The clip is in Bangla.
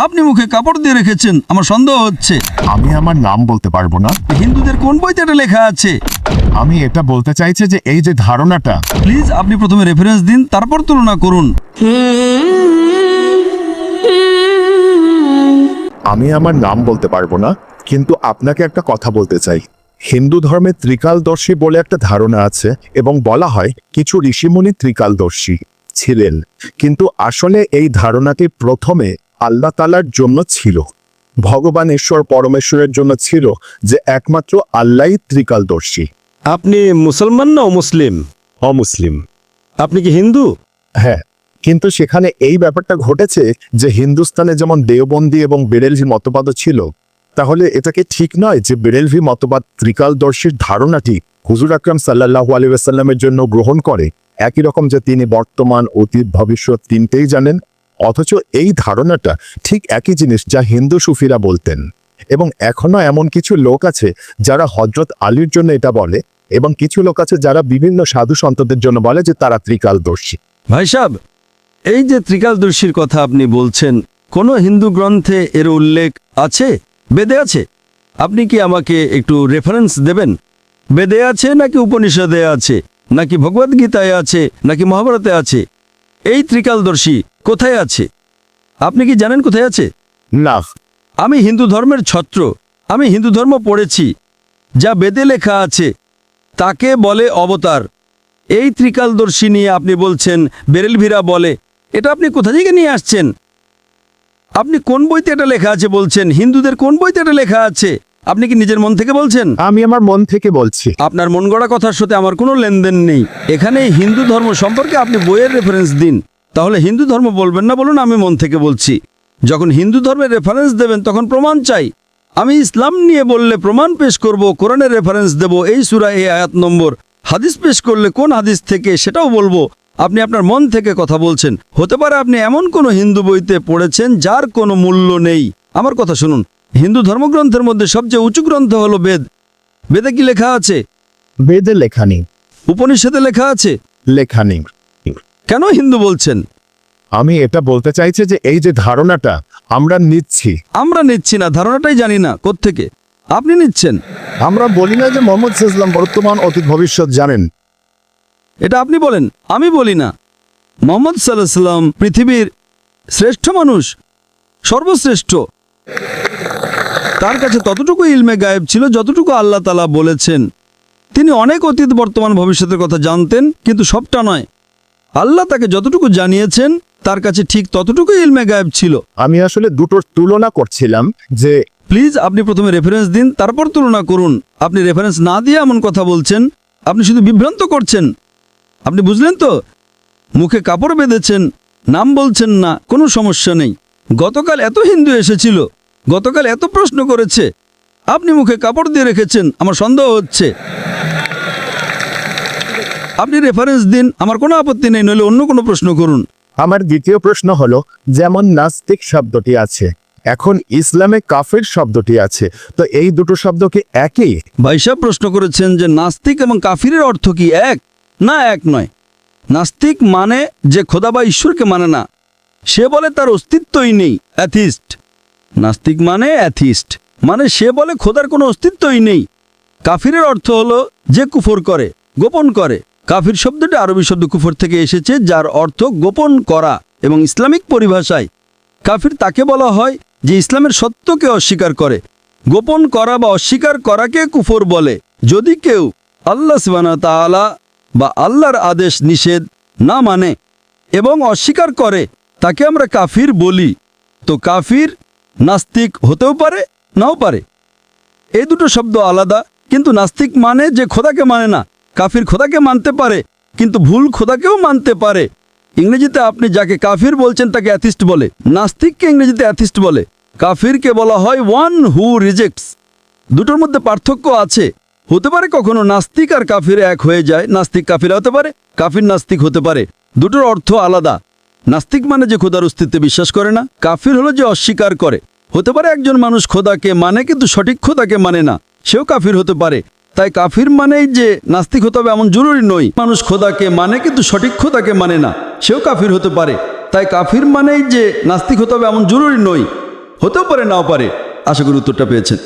আপনি মুখে কাপড় দিয়ে রেখেছেন, আমার সন্দেহ হচ্ছে। আমি আমার নাম বলতে পারবো না। হিন্দুদের কোন বইতে এটা লেখা আছে? আমি এটা বলতে চাইছি যে এই যে ধারণাটা, প্লিজ আপনি প্রথমে রেফারেন্স দিন, তারপর তুলনা করুন। আমি আমার নাম বলতে পারবো না, কিন্তু আপনাকে একটা কথা বলতে চাই। হিন্দু ধর্মে ত্রিকালদর্শী বলে একটা ধারণা আছে এবং বলা হয় কিছু ঋষিমুনি ত্রিকালদর্শী ছিলেন, কিন্তু আসলে এই ধারণাটি প্রথমে আল্লাহ তাআলার জন্য ছিল, ভগবান ঈশ্বর পরমেশ্বরের জন্য ছিল, যে একমাত্র আল্লাহই ত্রিকালদর্শী। আপনি মুসলমান না মুসলিম? অমুসলিম। আপনি কি হিন্দু? হ্যাঁ, কিন্তু সেখানে এই ব্যাপারটা ঘটেছে যে হিন্দুস্তানে যেমন দেওবন্দি এবং বেরেলভি মতবাদও ছিল, তাহলে এটা কি ঠিক নয় যে বেরেলভি মতবাদ ত্রিকালদর্শীর ধারণাটি হুজুর আকরাম সাল্লাল্লাহু আলাইহি ওয়াসাল্লামের জন্য গ্রহণ করে, একই রকম যে তিনি বর্তমান, অতীত, ভবিষ্যৎ তিনটেই জানেন? অথচ এই ধারণাটা ঠিক একই জিনিস যা হিন্দু সুফিরা বলতেন, এবং এখনো এমন কিছু লোক আছে যারা হযরত আলীর জন্য এটা বলে, এবং কিছু লোক আছে যারা বিভিন্ন সাধু সন্তদের জন্য বলে যে তারা ত্রিকালদর্শী। ভাই সাহেব, এই যে ত্রিকালদর্শীর কথা আপনি বলছেন, কোন হিন্দু গ্রন্থে এর উল্লেখ আছে? বেদে আছে? আপনি কি আমাকে একটু রেফারেন্স দেবেন? বেদে আছে নাকি উপনিষদে আছে, নাকি ভগবদ্গীতায় আছে, নাকি মহাভারতে আছে? এই ত্রিকালদর্শী কোথায় আছে? আপনি কি জানেন কোথায় আছে? না। আমি হিন্দু ধর্মের ছত্র, আমি হিন্দু ধর্ম পড়েছি। যা বেদে লেখা আছে তাকে বলে অবতার। এই ত্রিকালদর্শী নিয়ে আপনি বলছেন বেরেলভিরা বলে, এটা আপনি কোথা থেকে নিয়ে আসছেন? আপনি কোন বইতে এটা লেখা আছে বলছেন? হিন্দুদের কোন বইতে এটা লেখা আছে? আপনি কি নিজের মন থেকে বলছেন? আমি আমার মন থেকে বলছি। আপনার মন গড়া কথার সাথে আমার কোনো লেনদেন নেই। এখানে হিন্দু ধর্ম সম্পর্কে আপনি বইয়ের রেফারেন্স দিন। তাহলে হিন্দু ধর্ম বলবেন না, বলুন আমি মন থেকে বলছি। যখন হিন্দু ধর্মের রেফারেন্স দেবেন তখন প্রমাণ চাই। আমি ইসলাম নিয়ে বললে প্রমাণ পেশ করব, কোরআনের রেফারেন্স দেব, এই সূরা এই আয়াত নম্বর। হাদিস পেশ করলে কোন হাদিস থেকে সেটাও বলবো। আপনি আপনার মন থেকে কথা বলছেন। হতে পারে আপনি এমন কোনো হিন্দু বইতে পড়েছেন যার কোনো মূল্য নেই। আমার কথা শুনুন, হিন্দু ধর্মগ্রন্থের মধ্যে সবচেয়ে উঁচু গ্রন্থ হলো বেদ। বেদে কি লেখা আছে? বেদে লেখা নেই। উপনিষদে লেখা আছে? লেখা নেই। কেন হিন্দু বলছেন? আমি এটা বলতে চাইছি যে এই যে ধারণাটা আমরা নিচ্ছি। আমরা নিচ্ছি না, ধারণাটাই জানি না কোত্থেকে আপনি নিচ্ছেন। আমরা বলি না যে মোহাম্মদ সাল্লাল্লাহু আলাইহি ওয়াসাল্লাম বর্তমান, অতীত, ভবিষ্যৎ জানেন। এটা আপনি বলেন, আমি বলি না। মুহাম্মদ সাল্লাল্লাহু আলাইহি ওয়াসাল্লাম পৃথিবীর শ্রেষ্ঠ মানুষ, সর্বশ্রেষ্ঠ। তার কাছে ততটুকু ইলমে গায়েব ছিল যতটুকু আল্লাহ তাআলা বলেছেন। তিনি অনেক অতীত, বর্তমান, ভবিষ্যতের কথা জানতেন, কিন্তু সবটা নয়। আল্লাহ তাকে যতটুকু জানিয়েছেন তার কাছে ঠিক ততটুকু ইলমে গায়েব ছিল। আমি আসলে দুটোর তুলনা করছিলাম যে প্লিজ আপনি প্রথমে রেফারেন্স দিন, তারপর তুলনা করুন। আপনি রেফারেন্স না দিয়ে এমন কথা বলছেন, আপনি শুধু বিভ্রান্ত করছেন। আপনি বুঝলেন তো? মুখে কাপড় বেঁধেছেন, নাম বলছেন না, কোনো সমস্যা নেই। গতকাল এত হিন্দু এসেছিল, গতকাল এত প্রশ্ন করেছে, আপনি মুখে কাপড় দিয়ে রেখেছেন, আমার সন্দেহ হচ্ছে। আপনি রেফারেন্স দিন, আমার কোনো আপত্তি নেই, নইলে অন্য কোনো প্রশ্ন করুন। আমার দ্বিতীয় প্রশ্ন হলো, যেমন নাস্তিক শব্দটি আছে, এখন ইসলামে কাফের শব্দটি আছে, তো এই দুটো শব্দ কি একই? ভাই সাহেব প্রশ্ন করেছেন যে নাস্তিক এবং কাফিরের অর্থ কি এক? না, এক নয়। নাস্তিক মানে যে খোদা বা ঈশ্বরকে মানে না, সে বলে তার অস্তিত্বই নেই, অ্যাথিস্ট। নাস্তিক মানে অ্যাথিস্ট, মানে সে বলে খোদার কোনো অস্তিত্বই নেই। কাফিরের অর্থ হলো যে কুফর করে, গোপন করে। কাফির শব্দটি আরবি শব্দ কুফর থেকে এসেছে, যার অর্থ গোপন করা, এবং ইসলামিক পরিভাষায় কাফির তাকে বলা হয় যে ইসলামের সত্যকে অস্বীকার করে। গোপন করা বা অস্বীকার করাকে কুফর বলে। যদি কেউ আল্লাহ সুবহানাহু ওয়া তাআলা বা আল্লাহর আদেশ নিষেধ না মানে এবং অস্বীকার করে, তাকে আমরা কাফির বলি। তো কাফির নাস্তিক হতেও পারে, নাও পারে। এই দুটো শব্দ আলাদা, কিন্তু নাস্তিক মানে যে খোদাকে মানে না। কাফির খোদাকে মানতে পারে, কিন্তু ভুল খোদাকেও মানতে পারে। ইংরেজিতে আপনি যাকে কাফির বলছেন তাকে অ্যাথিস্ট বলে, নাস্তিককে ইংরেজিতে অ্যাথিস্ট বলে। কাফিরকে বলা হয় ওয়ান হু রিজেক্টস। দুটোর মধ্যে পার্থক্য আছে। হতে পারে কখনো নাস্তিক আর কাফির এক হয়ে যায়, নাস্তিক কাফির হতে পারে, কাফির নাস্তিক হতে পারে। দুটোর অর্থ আলাদা। নাস্তিক মানে যে খোদার অস্তিত্বে বিশ্বাস করে না, কাফির হলো যে অস্বীকার করে। হতে পারে একজন মানুষ খোদাকে মানে কিন্তু সঠিক খোদাকে মানে না, সেও কাফির হতে পারে। তাই কাফির মানেই যে নাস্তিক হতে হবে এমন জরুরি নয়। মানুষ খোদাকে মানে কিন্তু সঠিক খোদাকে মানে না, সেও কাফির হতে পারে। তাই কাফির মানেই যে নাস্তিক হতে হবে এমন জরুরি নয়। হতেও পারে নাও পারে। আশা করি উত্তরটা পেয়েছেন।